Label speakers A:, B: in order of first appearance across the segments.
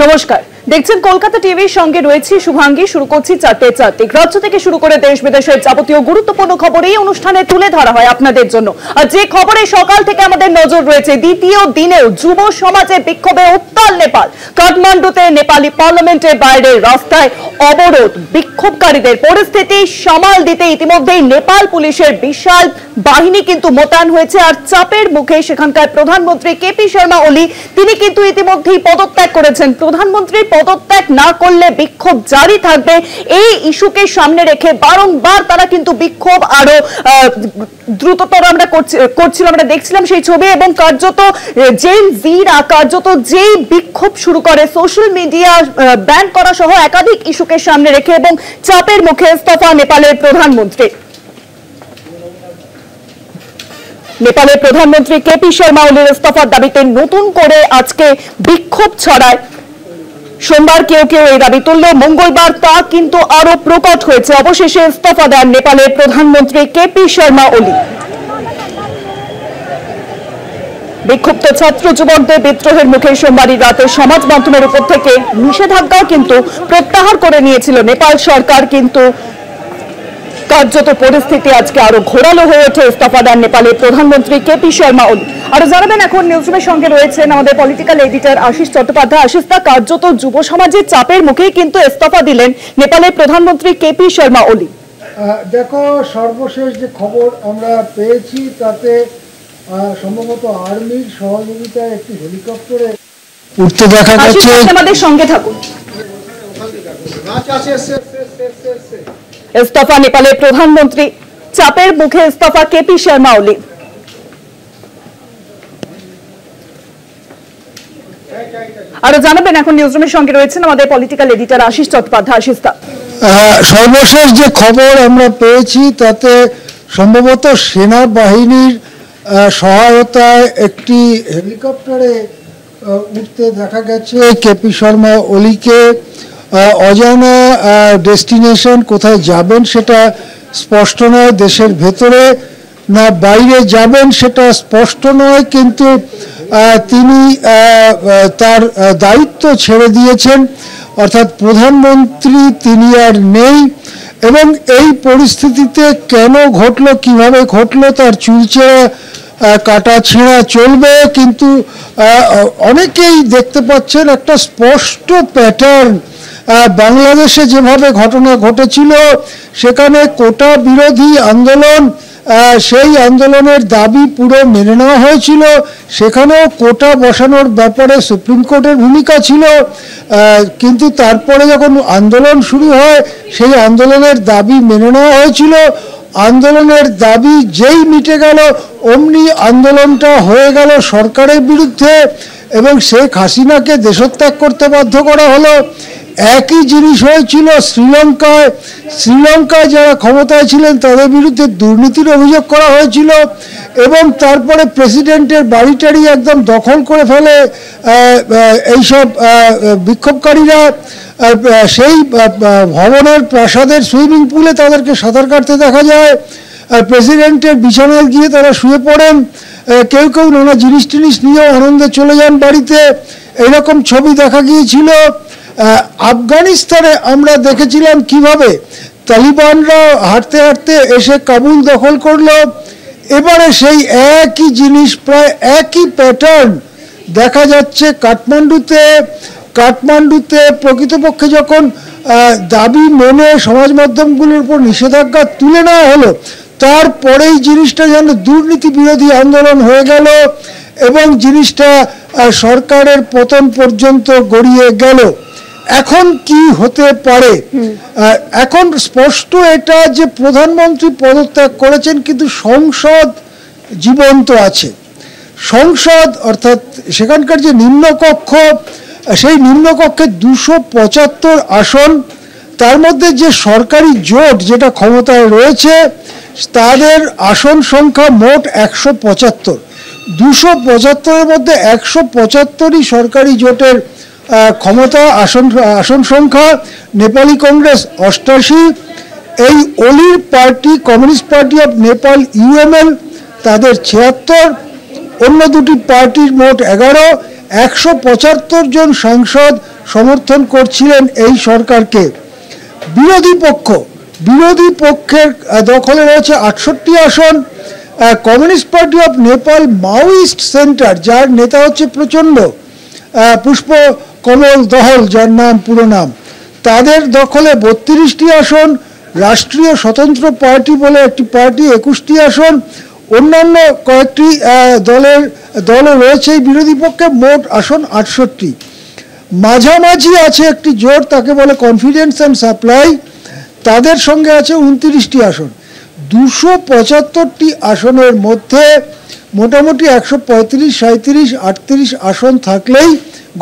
A: নমস্কার, দেখছেন কলকাতা টিভির সঙ্গে রয়েছে শুভাঙ্গী। শুরু করছি চারটে রাজ্য থেকে শুরু করে দেশ বিদেশের যাবতীয় গুরুত্বপূর্ণ খবর এই অনুষ্ঠানে তুলে ধরা হয় আপনাদের জন্য। আর যে খবরে সকাল থেকে আমাদের নজর রয়েছে, দ্বিতীয় দিনেও যুব সমাজের বিক্ষোভে উত্তাল নেপাল। কাঠমান্ডুতে নেপালি পার্লামেন্টের বাইরে রাস্তায় অবরোধ, বিক্ষোভকারীদের পরিস্থিতি সামাল দিতে ইতিমধ্যেই নেপাল পুলিশের বিশাল বাহিনী কিন্তু মোতায়েন হয়েছে। আর চাপের মুখে সেখানকার প্রধানমন্ত্রী কেপি শর্মা ওলি তিনি কিন্তু ইতিমধ্যেই পদত্যাগ করেছেন। প্রধানমন্ত্রীর পদত্যাগ না করলে বিক্ষোভ জারি থাকবে, এই ইস্যুকে সামনে রেখে বারংবার তারা কিন্তু বিক্ষোভ আরো দ্রুততর আমরা দেখছিলাম সেই ছবি। এবং কার্যত জেন জিরা কার্যত যেই বিক্ষোভ শুরু করে, সোশ্যাল মিডিয়া ব্যান করা সহ একাধিক ইস্যুকে সামনে রেখে এবং চাপের মুখে ইস্তফা নেপালের প্রধানমন্ত্রী। নেপালের প্রধানমন্ত্রী কেপি শর্মা ওলির ইস্তফার দাবিতে নতুন করে আজকে বিক্ষোভ ছড়ায়। সোমবার কেউ কেউ এই দাবি তুলল, মঙ্গলবার তা কিন্তু আরো প্রকট হয়েছে। অবশেষে ইস্তফা দেন নেপালের প্রধানমন্ত্রী কেপি শর্মা ওলি। বিক্ষুব্ধ ছাত্র যুবকদের বিদ্রোহের মুখে সোমবারই রাতে সমাজ মাধ্যমের উপর থেকে নিষেধাজ্ঞাও কিন্তু প্রত্যাহার করে নিয়েছিল নেপাল সরকার। কিন্তু কার্যত পরিস্থিতি আজকে আরো ঘোরালো হয়ে ওঠে। ইস্তফা দেন নেপালের প্রধানমন্ত্রী কেপি শর্মা ওলি। আরো জানাবেন এখন নিউজরুমের সঙ্গে রয়েছেন আমাদের পলিটিক্যাল এডিটর আশিস চট্টোপাধ্যায়। আশিস, কার্যত যুব সমাজের চাপের মুখেই কিন্তু ইস্তফা দিলেন নেপালের প্রধানমন্ত্রী কেপি শর্মা ওলি।
B: দেখো, সর্বশেষ যে খবর আমরা পেয়েছি তাতে সম্ভবত আর্মির সহযোগিতায় একটি হেলিকপ্টারে উঠতে দেখা যাচ্ছে।
A: আমাদের সঙ্গে থাকুন। ইস্তফা নেপালের প্রধানমন্ত্রী, চাপের মুখে ইস্তফা কেপি শর্মা ওলি। আরো জানাবেন এখন নিউজরুমের সঙ্গে রয়েছেন আমাদের পলিটিক্যাল এডিটর আশিস চট্টোপাধ্যায়। আশিস,
B: সর্বশেষ যে খবর আমরা পেয়েছি তাতে সম্ভবত সেনাবাহিনীর সহায়তায় একটি হেলিকপ্টারে উঠতে দেখা গেছে কেপি শর্মা ওলিকে। অজানা ডেস্টিনেশন, কোথায় যাবেন সেটা স্পষ্ট নয়, দেশের ভেতরে না বাইরে যাবেন সেটা স্পষ্ট নয়, কিন্তু তিনি তার দায়িত্ব ছেড়ে দিয়েছেন, অর্থাৎ প্রধানমন্ত্রী তিনি আর নেই। এবং এই পরিস্থিতিতে কেন ঘটলো, কিভাবে ঘটলো তার চুলচেরা কাটা ছেঁড়া চলবে, কিন্তু অনেকেই দেখতে পাচ্ছেন একটা স্পষ্ট প্যাটার্ন। বাংলাদেশে যেভাবে ঘটনা ঘটেছিল, সেখানে কোটা বিরোধী আন্দোলন, সেই আন্দোলনের দাবি পুরো মেনে নেওয়া হয়েছিল। সেখানেও কোটা বসানোর ব্যাপারে সুপ্রিম কোর্টের ভূমিকা ছিল, কিন্তু তারপরে যখন আন্দোলন শুরু হয় সেই আন্দোলনের দাবি মেনে নেওয়া হয়েছিল। আন্দোলনের দাবি যেই মিটে গেল অমনি আন্দোলনটা হয়ে গেল সরকারের বিরুদ্ধে এবং শেখ হাসিনাকে দেশত্যাগ করতে বাধ্য করা হলো। একই জিনিস হয়েছিল শ্রীলঙ্কায়। শ্রীলঙ্কায় যারা ক্ষমতায় ছিলেন তাদের বিরুদ্ধে দুর্নীতির অভিযোগ করা হয়েছিল এবং তারপরে প্রেসিডেন্টের বাড়িটারি একদম দখল করে ফেলে এইসব বিক্ষোভকারীরা। সেই ভবনের প্রাসাদের সুইমিং পুলে তাদেরকে সাঁতার কাটতে দেখা যায়, প্রেসিডেন্টের বিছানায় গিয়ে তারা শুয়ে পড়েন, কেউ কেউ নানা জিনিস টিনিস নিয়েও আনন্দে চলে যান বাড়িতে। এইরকম ছবি দেখা গিয়েছিল। আফগানিস্তানে আমরা দেখেছিলাম কিভাবে তালিবানরা হাঁটতে হাঁটতে এসে কাবুল দখল করলো। এবারে সেই একই জিনিস, প্রায় একই প্যাটার্ন দেখা যাচ্ছে কাঠমান্ডুতে। কাঠমান্ডুতে প্রকৃতপক্ষে যখন দাবি মেনে সমাজ মাধ্যমগুলোর উপর নিষেধাজ্ঞা তুলে নেওয়া হলো, তারপরেই জিনিসটা যেন দুর্নীতি বিরোধী আন্দোলন হয়ে গেল এবং জিনিসটা সরকারের পতন পর্যন্ত গড়িয়ে গেল। এখন কি হতে পারে? এখন স্পষ্ট এটা যে প্রধানমন্ত্রী পদত্যাগ করেছেন, কিন্তু সংসদ জীবন্ত আছে। সংসদ অর্থাৎ সেখানকার যে নিম্নকক্ষ, সেই নিম্নকক্ষে 275 আসন, তার মধ্যে যে সরকারি জোট যেটা ক্ষমতায় রয়েছে তাদের আসন সংখ্যা মোট 175। 275-এর মধ্যে 175ই সরকারি জোটের ক্ষমতা, আসন সংখ্যা। নেপালি কংগ্রেস 88, এই ওলির party communist party of Nepal UML তাদের 76, অন্য দুটি পার্টির মোট 11। 175 জন সাংসদ সমর্থন করছিলেন এই সরকারকে। বিরোধী পক্ষের দখলে রয়েছে 68 আসন। Communist party of Nepal Maoist centre, যার নেতা হচ্ছে প্রচণ্ড পুষ্প কমল দহল, যার নাম পুরো নাম, তাদের দখলে 32টি আসন। রাষ্ট্রীয় স্বতন্ত্র পার্টি বলে একটি পার্টি 21টি আসন। অন্যান্য কয়েকটি দলও রয়েছে এই বিরোধী পক্ষে। মোট আসন 68। মাঝামাঝি আছে একটি জোট, তাকে বলে কনফিডেন্স অ্যান্ড সাপ্লাই, তাদের সঙ্গে আছে 29টি আসন। 275টি আসনের মধ্যে মোটামুটি 135, 37, 38 আসন থাকলেই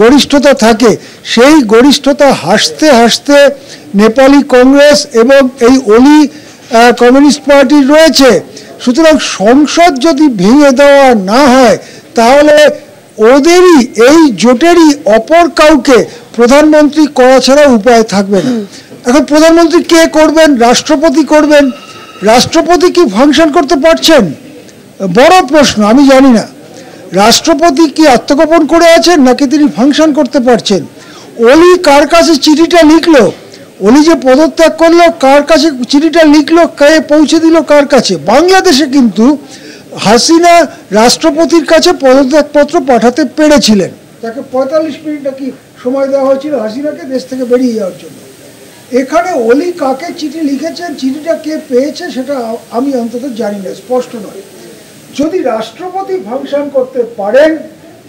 B: গরিষ্ঠতা থাকে। সেই গরিষ্ঠতা হাসতে হাসতে নেপালি কংগ্রেস এবং এই অলি কমিউনিস্ট পার্টির রয়েছে। সুতরাং সংসদ যদি ভেঙে দেওয়া না হয় তাহলে ওদেরই, এই জোটেরই অপর কাউকে প্রধানমন্ত্রী করা ছাড়া উপায় থাকবে না। এখন প্রধানমন্ত্রী কে করবেন? রাষ্ট্রপতি করবেন। রাষ্ট্রপতি কি ফাংশন করতে পারছেন? বড় প্রশ্ন, আমি জানি না। রাষ্ট্রপতি কি আত্মগোপন করে আছেন নাকি তিনি ফাংশন করতে পারছেন? অলি কার কাছে চিঠিটা লিখলো? অলি যে পদত্যাগ করলো, কার কাছে চিঠিটা লিখলো, কে পৌঁছে দিল কার কাছে? বাংলাদেশে কিন্তু হাসিনা রাষ্ট্রপতির কাছে পদত্যাগপত্র পাঠাতে পেরেছিলেন। তাকে 45 মিনিট নাকি সময় দেওয়া হয়েছিল হাসিনাকে দেশ থেকে বেরিয়ে যাওয়ার জন্য। এখানে অলি কাকে চিঠি লিখেছেন, চিঠিটা কে পেয়েছে সেটা আমি অন্তত জানি না, স্পষ্ট নয়। যদি রাষ্ট্রপতি ফাংশন করতে পারেন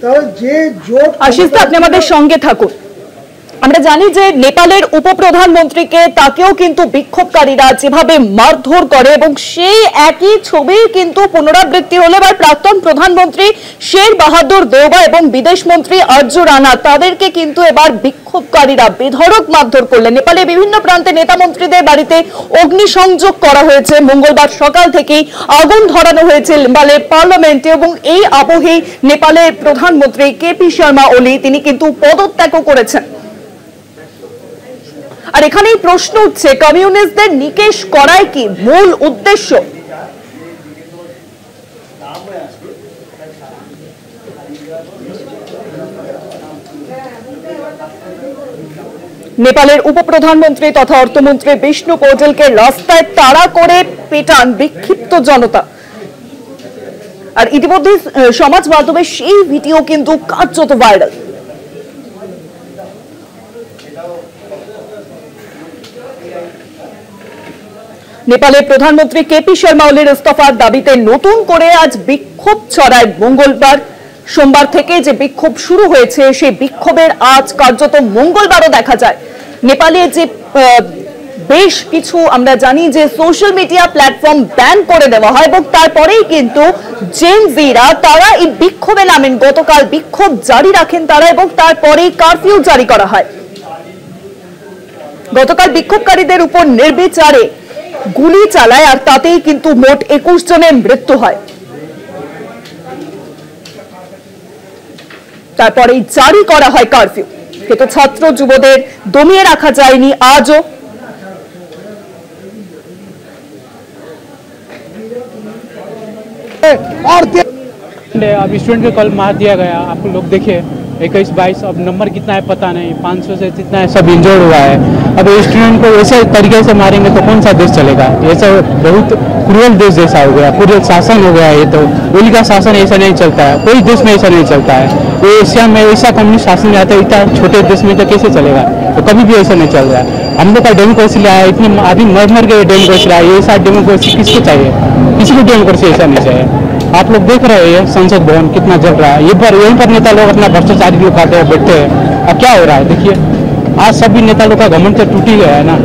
B: তাহলে যে জোট।
A: আশিস দা, আপনি আমাদের সঙ্গে থাকুন। আমরা জানি যে নেপালের উপপ্রধানমন্ত্রীকে, তাকেও কিন্তু বিক্ষোভকারীরা যেভাবে মারধর করে এবং সেই একই ছবি কিন্তু পুনরাবৃত্তি হলো এবার প্রাক্তন প্রধানমন্ত্রী শের বাহাদুর দেওবা এবং বিদেশ মন্ত্রী আর্য রানা, তাদেরকে কিন্তু এবার বিক্ষোভকারীরা বেধড়ক মারধর করলেন। নেপালে বিভিন্ন প্রান্তে নেতা মন্ত্রীদের বাড়িতে অগ্নিসংযোগ করা হয়েছে। মঙ্গলবার সকাল থেকেই আগুন ধরানো হয়েছে নেপালের পার্লামেন্টে এবং এই আবহেই নেপালের প্রধানমন্ত্রী কেপি শর্মা ওলি তিনি কিন্তু পদত্যাগও করেছেন। আর এখানেই প্রশ্ন উঠছে, কমিউনিস্টদের নিকেশ করাই কি মূল উদ্দেশ্য? নেপালের উপপ্রধানমন্ত্রী তথা অর্থমন্ত্রী বিষ্ণু পৌটেলকে রাস্তায় তাড়া করে পেটান বিক্ষিপ্ত জনতা। আর ইতিমধ্যে সমাজ মাধ্যমে সেই ভিডিও কিন্তু কার্যত ভাইরাল। নেপালের প্রধানমন্ত্রী কেপি শর্মা ওলির ইস্তফার দাবিতে নতুন করে আজ বিক্ষোভ ছড়ায়। মঙ্গলবার সোমবার থেকে যে বিক্ষোভ শুরু হয়েছে সেই বিক্ষোভের আজ কার্যত মঙ্গলবারও দেখা যায়। নেপালে যে বেশ কিছু আমরা জানি যে সোশ্যাল মিডিয়া প্ল্যাটফর্ম ব্যান করে দেওয়া হয় এবং তারপরেই কিন্তু জেন জিরা তারা এই বিক্ষোভে নামেন। গতকাল বিক্ষোভ জারি রাখেন তারা এবং তারপরেই কারফিউ জারি করা হয়। গতকাল বিক্ষোভকারীদের উপর নির্বিচারে গুলি চালায় আর তাতেই কিন্তু মোট 21 জনের মৃত্যু হয়। তারপরে জারি করা হয় কারফিউ, কিন্তু ছাত্র যুবদের দমিয়ে রাখা যায়নি আজও।
C: अब स्टूडेंट को कल मार दिया गया, आप लोग देखिए 21-22, अब नंबर कितना है पता नहीं, 500 से जितना है सब इंजर्ड हुआ है। अब स्टूडेंट को ऐसे तरीके से मारेंगे तो कौन सा देश चलेगा? ये सब बहुत क्रूअल देश जैसा हो गया, पूरे शासन हो गया। ये तो ओली का शासन ऐसा नहीं चलता है, कोई देश में ऐसा नहीं चलता है। ये एशिया में ऐसा कम्युनिस्ट शासन रहता है, इतना छोटे देश में तो कैसे चलेगा? तो कभी भी ऐसा नहीं चल रहा है। हम लोग का डेमोक्रेसी लाया है, इतने आदमी मर के डेमोक्रेसी लाया, ये ऐसा डेमोक्रेसी किसको चाहिए? किसी को डेमोक्रेसी ऐसा नहीं चाहिए। आप लोग देख रहे हैं संसद भवन कितना जल रहा है, यहीं पर नेता लोग अपना भ्रष्टाचारी लोग खाते हैं बैठते हैं। अब क्या हो रहा है देखिए, आज सभी नेता लोग का घमंड तो टूट ही गया है ना,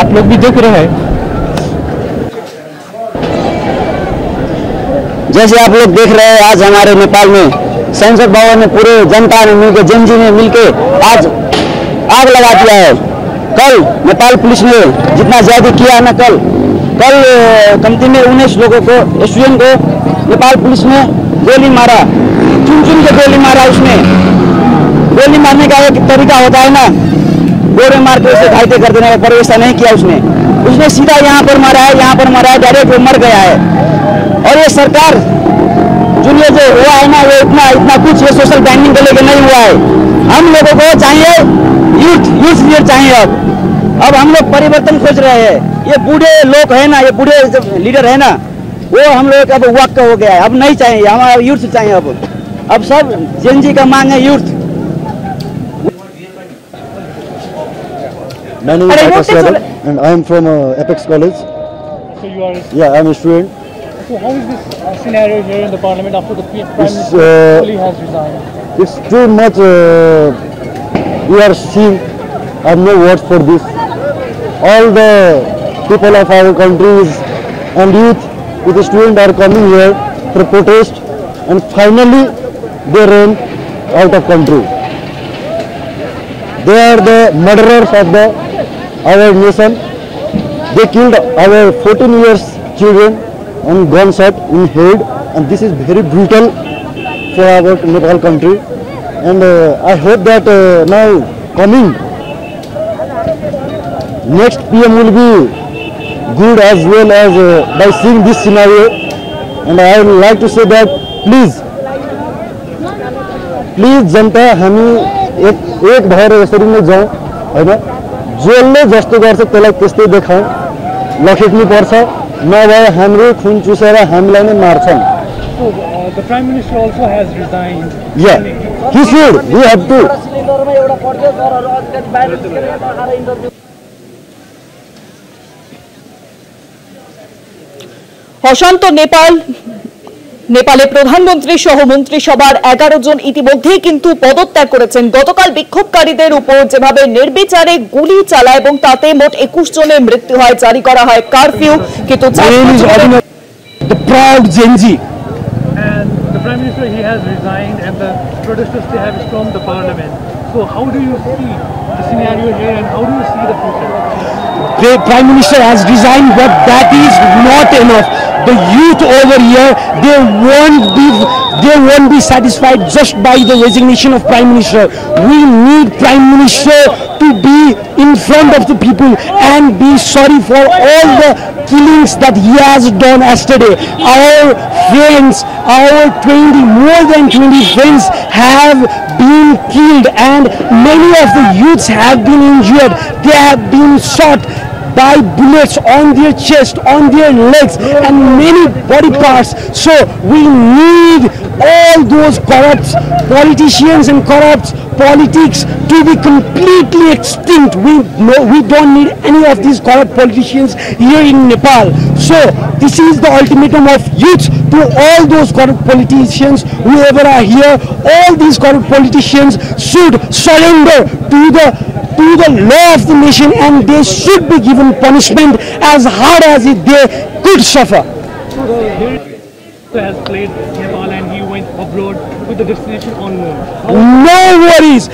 C: आप लोग भी देख रहे हैं।
D: जैसे आप लोग देख रहे हैं आज हमारे नेपाल में संसद भवन में पूरे जनता ने मिलकर, जनजी ने मिलकर आज आग लगा दिया है। कल नेपाल पुलिस ने जितना ज्यादा किया है ना, कल कमती में 19 लोगों को, स्टूडेंट को नेपाल पुलिस ने गोली मारा, चुन के गोली मारा। उसमें गोली मारने का एक तरीका होता है ना, गोले मार के उसे घायल कर देने का, पर ऐसा नहीं किया उसने सीधा यहाँ पर मारा है, डायरेक्ट वो मर गया है। और ये सरकार जो हुआ है ना, वो इतना कुछ ये सोशल बैंडिंग को लेकर नहीं हुआ है। हम लोगों को चाहिए नहीं। अब हम लोग परिवर्तन खोज रहे हैं। ये बूढ़े लोग है ना, ये बूढ़े लीडर है ना, वो हम लोग अब वक्त हो गया है, अब नहीं चाहिए, हमारा यूथ चाहिए। अब सब जेनजी का मांग है youth.
E: My name is Akash Yadav and I am from Apex College.
C: So you are.
E: Yeah, I am a student.
C: So how is this scenario here in the parliament after the Prime
E: It's,
C: Minister fully has resigned?
E: It's too much. We are seeing. I have no words for this. All the people of our countries and youth with the students are coming here for protest, and finally they ran out of country. They are the murderers of our nation. They killed our 14 years children on gunshot in head, and this is very brutal for our Nepal country. And I hope that now coming next PM will be good as well as by seeing this scenario. And I would like to say that please जनता हामी एक भएर यसरी नै जाउँ हैन। जसले जस्तो गर्छ त्यसलाई त्यस्तै देखाउँ, लखेट्नु पर्छ, नभए हाम्रो खुन चुसेर हामीलाई नै मार्छन्।
C: So the Prime Minister also has resigned.
E: Yeah, he should. We have to.
A: অশান্ত নেপালে প্রধানমন্ত্রী সহ মন্ত্রিসভার 11 জন ইতিমধ্যেই কিন্তু পদত্যাগ করেছেন। গতকাল বিক্ষোভকারীদের উপর যেভাবে নির্বিচারে গুলি চালায় এবং তাতে মোট 21 জনের মৃত্যু হয়, জারি করা হয় কারফিউ, কিন্তু
D: The proud Gen Z.
C: And the Prime Minister, he has resigned and the protesters, they have stormed the parliament. So how do you see the scenario here and how do you see the future?
D: The Prime Minister has resigned, but that is not enough. The youth over here, they won't be satisfied just by the resignation of Prime Minister. We need Prime Minister to be in front of the people and be sorry for all the killings that he has done yesterday. Our friends, more than 20 friends have been killed and many of the youths have been injured. They have been shot by bullets on their chest, on their legs and many body parts. So we need all those corrupt politicians and corrupt politics to be completely extinct. We don't need any of these corrupt politicians here in Nepal. So this is the ultimatum of youth to all those corrupt politicians, whoever are here. All these corrupt politicians should surrender to the law of the nation and they should be given punishment as hard as they could suffer.
C: So has played Nepal and he went abroad with the destination unknown.
D: No worries.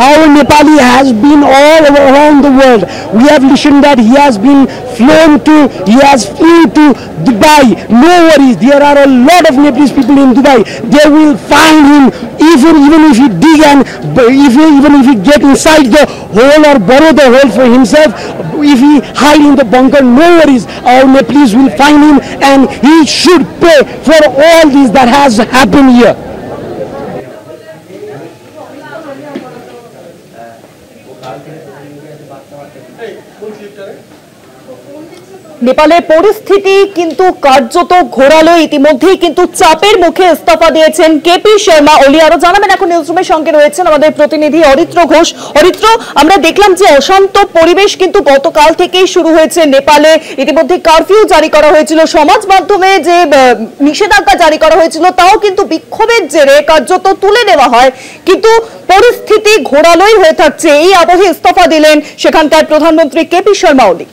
D: Our Nepali has been all around the world. We have listened that he has flown to Dubai. No worries. There are a lot of Nepalese people in Dubai. They will find him even if he dig and even if he get inside the hole or borrow the hole for himself. If he hide in the bunker, no worries. Our Nepalese will find him and he should pay for all this that has happened here.
A: নেপালের পরিস্থিতি কিন্তু কার্যত ঘোরালো। ইতিমধ্যেই কিন্তু চাপের মুখে ইস্তফা দিয়েছেন কেপি শর্মা ওলি। আরো জানাবেন এখন নিউজরুমের সঙ্গে রয়েছেন আমাদের প্রতিনিধি অরিত্র ঘোষ। অরিত্র, আমরা দেখলাম যে অশান্ত পরিবেশ কিন্তু গতকাল থেকেই শুরু হয়েছে নেপালে। ইতিমধ্যে কারফিউ জারি করা হয়েছিল, সমাজ মাধ্যমে যে নিষেধাজ্ঞা জারি করা হয়েছিল তাও কিন্তু বিক্ষোভের জেরে কার্যত তুলে নেওয়া হয়, কিন্তু পরিস্থিতি ঘোরালোই হয়ে থাকছে। এই আবহে ইস্তফা দিলেন সেখানকার প্রধানমন্ত্রী কেপি শর্মা ওলি।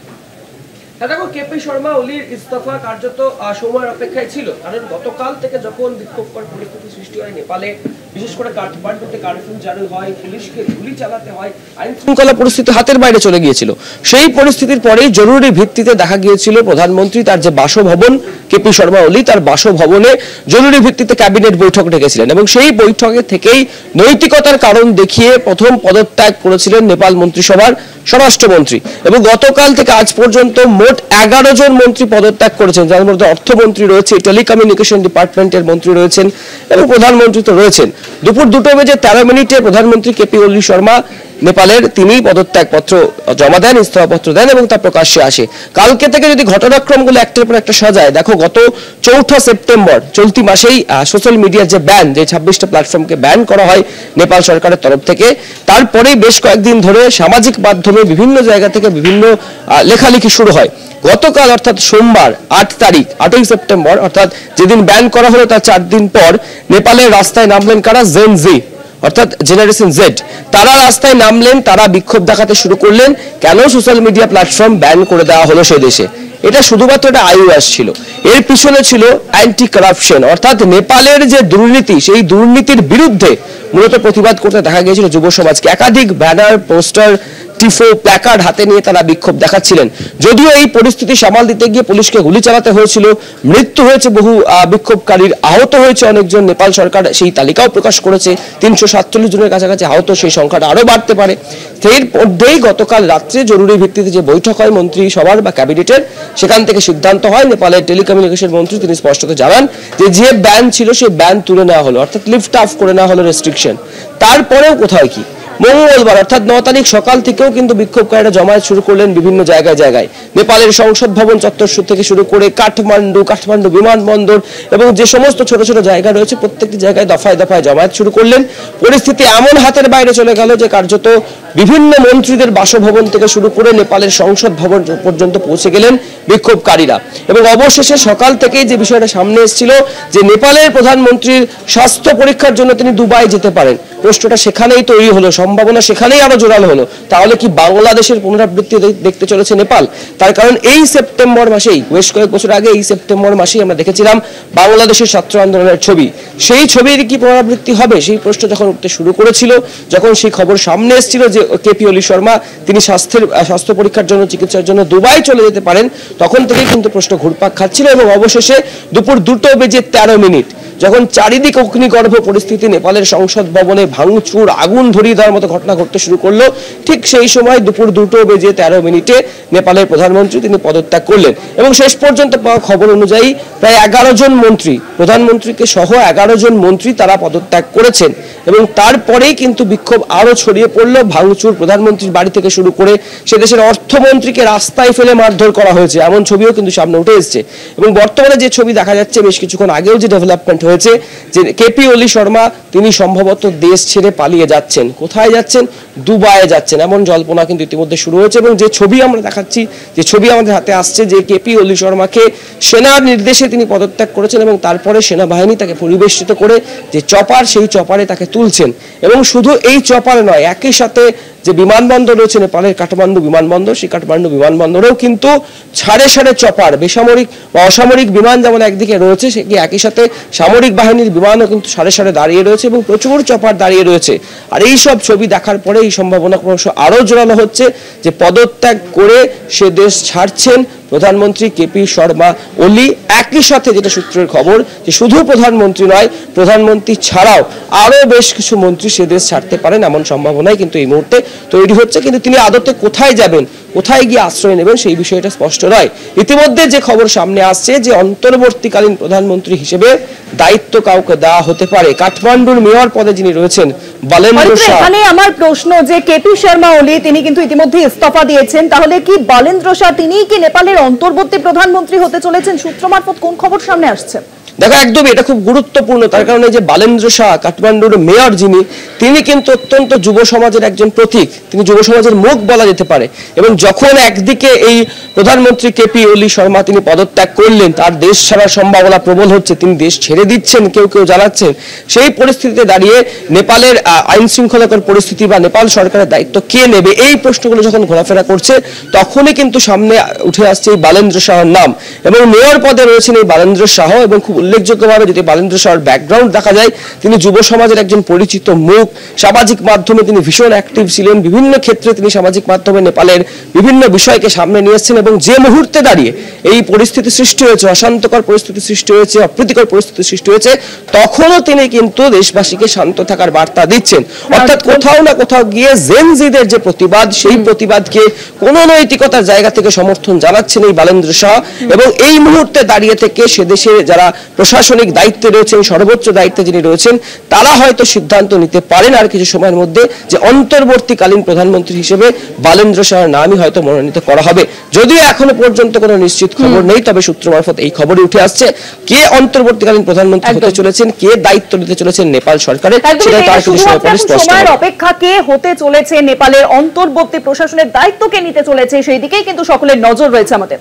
F: দেখো, কেপি শর্মা ওলির ইস্তফা কার্যত সময়ের অপেক্ষায় ছিল, কারণ গতকাল থেকে যখন বিক্ষোভকর পরিস্থিতি সৃষ্টি হয় নেপালে, বিশেষ করে কাঠমান্ডুতে কারফিউ জারি হয়, পুলিশকে গুলি চালাতে হয়, আইন শৃঙ্খলা পরিস্থিতি হাতের বাইরে চলে গিয়েছিল। সেই পরিস্থিতির পরেই জরুরি ভিত্তিতে দেখা গিয়েছিল প্রধানমন্ত্রী তার যে বাসভবন কেপি শর্মা ওলি, তার বাসভবনে জরুরি ভিত্তিতে ক্যাবিনেট বৈঠক ডেকেছিলেন এবং সেই বৈঠকে থেকেই নৈতিকতার কারণ দেখিয়ে প্রথম পদত্যাগ করেছিলেন নেপাল মন্ত্রিসভার স্বরাষ্ট্রমন্ত্রী এবং গতকাল থেকে আজ পর্যন্ত মোট 11 জন মন্ত্রী পদত্যাগ করেছেন, যার মধ্যে অর্থমন্ত্রী রয়েছে, টেলিকমিউনিকেশন ডিপার্টমেন্টের মন্ত্রী রয়েছেন এবং প্রধানমন্ত্রী তো রয়েছেন। দুপুর 2:13 কেপি কেপি ওলি শর্মা নেপালের তিনি পদত্যাগপত্র জমা দেন, ইস্তফাপত্র দেন এবং তা প্রকাশ্যে আসে। কালকে থেকে যদি ঘটনাক্রমগুলো একটার পর একটা সাজায়, দেখো গত 4 সেপ্টেম্বর চলতি মাসেই সোশ্যাল মিডিয়ার যে ব্যান, যে 26টা প্ল্যাটফর্মকে ব্যান করা হয় নেপাল সরকারের তরফ থেকে, তারপরেই বেশ কয়েকদিন ধরে সামাজিক মাধ্যমে বিভিন্ন জায়গা থেকে বিভিন্ন লেখালেখি শুরু হয়। গতকাল অর্থাৎ সোমবার 8 সেপ্টেম্বর, অর্থাৎ যেদিন ব্যান করা হলো তার 4 দিন পর নেপালের রাস্তায় নামলেন কারা? জেন জি, অর্থাৎ জেনারেশন জেড। তারা রাস্তায় নামলেন, তারা বিক্ষোভ দেখাতে শুরু করলেন কেন সোশ্যাল মিডিয়া প্ল্যাটফর্ম ব্যান করে দেওয়া হলো সে দেশে। এটা শুধুমাত্র একটা আইওএস ছিল, এর পিছনে ছিল অ্যান্টি কারাপশন, অর্থাৎ নেপালের যে দুর্নীতি, সেই দুর্নীতির বিরুদ্ধে মূলত প্রতিবাদ করতে দেখা গিয়েছিল যুব সমাজকে। একাধিক ব্যানার, পোস্টার, টিফো, প্ল্যাকার্ড হাতে নিয়ে তারা বিক্ষোভ দেখাচ্ছিলেন। যদিও এই পরিস্থিতি সামাল দিতে গিয়ে পুলিশকে গুলি চালাতে হয়েছিল, মৃত্যু হয়েছে বহু বিক্ষোভকারীর, আহত হয়েছে অনেকজন। নেপাল সরকার সেই তালিকাও প্রকাশ করেছে, 347 জনের কাছাকাছি আহত, সেই সংখ্যাটা আরো বাড়তে পারে। এর মধ্যেই গতকাল রাত্রে জরুরি ভিত্তিতে যে বৈঠক হয় মন্ত্রী সভার বা ক্যাবিনেটের, সেখান থেকে সিদ্ধান্ত হয়। নেপালের টেলিকমিউনিকেশন মন্ত্রী তিনি স্পষ্টত জানান যে ব্যান ছিল সেই ব্যান তুলে নেওয়া হলো, অর্থাৎ লিফট অফ করে নেওয়া হলো রেস্ট্রিকশন। তারপরেও কোথায় কি, মঙ্গলবার অর্থাৎ 9 তারিখ সকাল থেকেও কিন্তু বিক্ষোভকারীরা জমায়েত শুরু করলেন বিভিন্ন জায়গায় জায়গায়। নেপালের সংসদ ভবন চত্বর থেকে শুরু করে কাঠমান্ডু বিমানবন্দর এবং যে সমস্ত ছোট ছোট জায়গা রয়েছে প্রত্যেকটি জায়গায় দফায় দফায় জমায়েত শুরু করলেন। পরিস্থিতি এমন হাতের বাইরে চলে গেল যে কার্যত বিভিন্ন মন্ত্রীদের বাসভবন থেকে শুরু করে নেপালের সংসদ ভবন পর্যন্ত পৌঁছে গেলেন বিক্ষোভকারীরা। এবং অবশেষে সকাল থেকেই যে বিষয়টা সামনে এসেছিল যে নেপালের প্রধানমন্ত্রীর স্বাস্থ্য পরীক্ষার জন্য তিনি দুবাই যেতে পারেন, প্রশ্নটা সেখানেই তৈরি হলো, সম্ভাবনা সেখানেই আরো জোরালো হলো। তাহলে কি বাংলাদেশের পুনরাবৃত্তি দেখতে চলেছে নেপাল? তার কারণ এই সেপ্টেম্বর মাসেই, বেশ কয়েক বছর আগে এই সেপ্টেম্বর মাসেই আমরা দেখেছিলাম বাংলাদেশের ছাত্র আন্দোলনের ছবি। সেই ছবির কি পুনরাবৃত্তি হবে সেই প্রশ্ন যখন উঠতে শুরু করেছিল, যখন সেই খবর সামনে এসেছিল যে কেপি ওলি শর্মা তিনি স্বাস্থ্য পরীক্ষার জন্য, চিকিৎসার জন্য দুবাই চলে যেতে পারেন, তখন থেকেই কিন্তু প্রশ্ন ঘুরপাক খাচ্ছিল। এবং অবশেষে দুপুর 2:13 যখন চারিদিক অগ্নিগর্ভ পরিস্থিতি, নেপালের সংসদ ভবনে ভাঙচুর, আগুন ধরিয়ে দেওয়ার মতো ঘটনা ঘটতে শুরু করলো, ঠিক সেই সময় দুপুর 2:13 নেপালের প্রধানমন্ত্রী তিনি পদত্যাগ করলেন। এবং শেষ পর্যন্ত পাওয়া খবর অনুযায়ী প্রায় 11 জন মন্ত্রী, প্রধানমন্ত্রীকে সহ 11 জন মন্ত্রী তারা পদত্যাগ করেছেন। এবং তারপরেই কিন্তু বিক্ষোভ আরো ছড়িয়ে পড়লো, ভাঙচুর, প্রধানমন্ত্রীর বাড়ি থেকে শুরু করে সে দেশের অর্থমন্ত্রীকে রাস্তায় ফেলে মারধর করা হয়েছে, এমন ছবিও কিন্তু সামনে উঠে এসেছে। এবং বর্তমানে যে ছবি দেখা যাচ্ছে, বেশ কিছুক্ষণ আগেও যে ডেভেলপমেন্ট হয়েছে যে কেপি ওলি শর্মা তিনি সম্ভবত দেশ ছেড়ে পালিয়ে যাচ্ছেন। কোথায় যাচ্ছেন? দুবাইয়ে যাচ্ছেন, এমন জল্পনা কিন্তু ইতিমধ্যে শুরু হয়েছে। এবং যে ছবি আমরা দেখাচ্ছি, যে ছবি আমাদের হাতে আসছে, যে কেপি ওলি শর্মাকে সেনার নির্দেশে তিনি পদত্যাগ করেছেন এবং তারপরে সেনাবাহিনী তাকে পরিবেষ্টিত করে যে চপার, সেই চপারে তাকে তুলছেন। এবং শুধু এই চপার নয়, একই সাথে যে বিমানবন্দর রয়েছে নেপালের কাঠমান্ডু বিমানবন্দর, সেই কাঠমান্ডু বিমানবন্দরেও কিন্তু সাড়ে সাড়ে চপার, বেসামরিক বা অসামরিক বিমান যেমন একদিকে রয়েছে, সে একই সাথে সামরিক বাহিনীর বিমানও কিন্তু সাড়ে সাড়ে দাঁড়িয়ে রয়েছে এবং প্রচুর চপার দাঁড়িয়ে রয়েছে। আর এই সব ছবি দেখার পরে এই সম্ভাবনা ক্রমশ আরো জোরালো হচ্ছে যে পদত্যাগ করে সে দেশ ছাড়ছেন প্রধানমন্ত্রী কেপি শর্মা ওলি। একই সাথে যেটা সূত্রের খবর যে শুধু প্রধানমন্ত্রী নয়, প্রধানমন্ত্রী ছাড়াও আরো বেশ কিছু মন্ত্রী সে দেশ ছাড়তে পারেন, এমন সম্ভাবনাই কিন্তু এই মুহূর্তে তৈরি হচ্ছে। কিন্তু তিনি আদতে কোথায় যাবেন, কোথায় গিয়ে আশ্রয় নেবেন সেই বিষয়টা স্পষ্ট নয়। ইতিমধ্যে যে খবর সামনে আসছে যে অন্তর্বর্তীকালীন প্রধানমন্ত্রী হিসেবে দায়িত্ব কাউকে দেওয়া হতে পারে। কাঠমান্ডুর মেয়র পদে যিনি রয়েছেন বালেন্দ্র শাহ।
A: এখানে আমার প্রশ্ন যে কেপি শর্মা ওলি তিনি কিন্তু ইতিমধ্যে ইস্তফা দিয়েছেন, তাহলে কি বালেন্দ্র শাহ তিনিই কি নেপালের অন্তর্বর্তী প্রধানমন্ত্রী হতে চলেছেন? সূত্র মারফত কোন খবর সামনে আসছে?
F: দেখো একদমই এটা খুব গুরুত্বপূর্ণ, তার কারণে যে বালেন্দ্র শাহ কাঠমান্ডুর মেয়র যিনি, তিনি কিন্তু অত্যন্ত যুব সমাজের একজন প্রতীক, তিনি যুব সমাজের মুখ বলা যেতে পারে। এবং যখন একদিকে এই প্রধানমন্ত্রী কেপি ওলি শর্মা তিনি পদত্যাগ করলেন, তার দেশ ছাড়ার সম্ভাবনা প্রবল হচ্ছে, তিনি দেশ ছেড়ে দিচ্ছেন কেউ কেউ জানাচ্ছেন, সেই পরিস্থিতিতে দাঁড়িয়ে নেপালের আইন শৃঙ্খলাকর পরিস্থিতি বা নেপাল সরকারের দায়িত্ব কে নেবে, এই প্রশ্নগুলো যখন ঘোরাফেরা করছে, তখনই কিন্তু সামনে উঠে আসছে এই বালেন্দ্র শাহর নাম। এবং মেয়র পদে রয়েছেন এই বালেন্দ্র শাহ। এবং খুব উল্লেখযোগ্যভাবে যদি বালেন্দ্র শাহর ব্যাকগ্রাউন্ড দেখা যায়, তিনি যুব সমাজের একজন পরিচিত মুখ, সামাজিক মাধ্যমে তিনি ভীষণ অ্যাক্টিভ ছিলেন, বিভিন্ন ক্ষেত্রে তিনি সামাজিক মাধ্যমে নেপালের বিভিন্ন বিষয়কে সামনে নিয়ে এসেছেন এবং যে মুহূর্তে দাঁড়িয়ে এই পরিস্থিতি সৃষ্টি হয়েছে, অশান্তকর পরিস্থিতি সৃষ্টি হয়েছে, অপ্রীতিকর পরিস্থিতি সৃষ্টি হয়েছে, তখনও তিনি কিন্তু দেশবাসীকে শান্ত থাকার বার্তা দিচ্ছেন। অর্থাৎ কোথাও না কোথাও গিয়ে জেনজিদের যে প্রতিবাদ, সেই প্রতিবাদকে কোন নৈতিকতার জায়গা থেকে সমর্থন জানাচ্ছেন এই বালেন্দ্র শাহ এবং এই মুহূর্তে দাঁড়িয়ে থেকে সে দেশে যারা প্রশাসনিক দায়িত্বে রয়েছেন, সর্বোচ্চ দায়িত্বে যিনি রয়েছেন, তারা হয়তো সিদ্ধান্ত নিতে পারেন আর কিছু সময়ের মধ্যে যে অন্তর্বর্তীকালীন প্রধানমন্ত্রী হিসেবে বালেন্দ্র শাহর নামই হয়তো মনোনীত করা হবে। যদিও এখনো পর্যন্ত কোনো নিশ্চিত খবর নেই, তবে সূত্র মারফত এই খবরই উঠে আসছে কে অন্তর্বর্তীকালীন প্রধানমন্ত্রী হতে চলেছেন, কে দায়িত্ব নিতে চলেছেন নেপাল সরকারের, সেটা তার কিছু সময় পরে স্পষ্ট হবে।
A: অপেক্ষা কে হতে চলেছে, নেপালের অন্তর্বর্তী প্রশাসনের দায়িত্ব কে নিতে চলেছে, সেই দিকেই কিন্তু সকলের নজর রয়েছে আমাদের।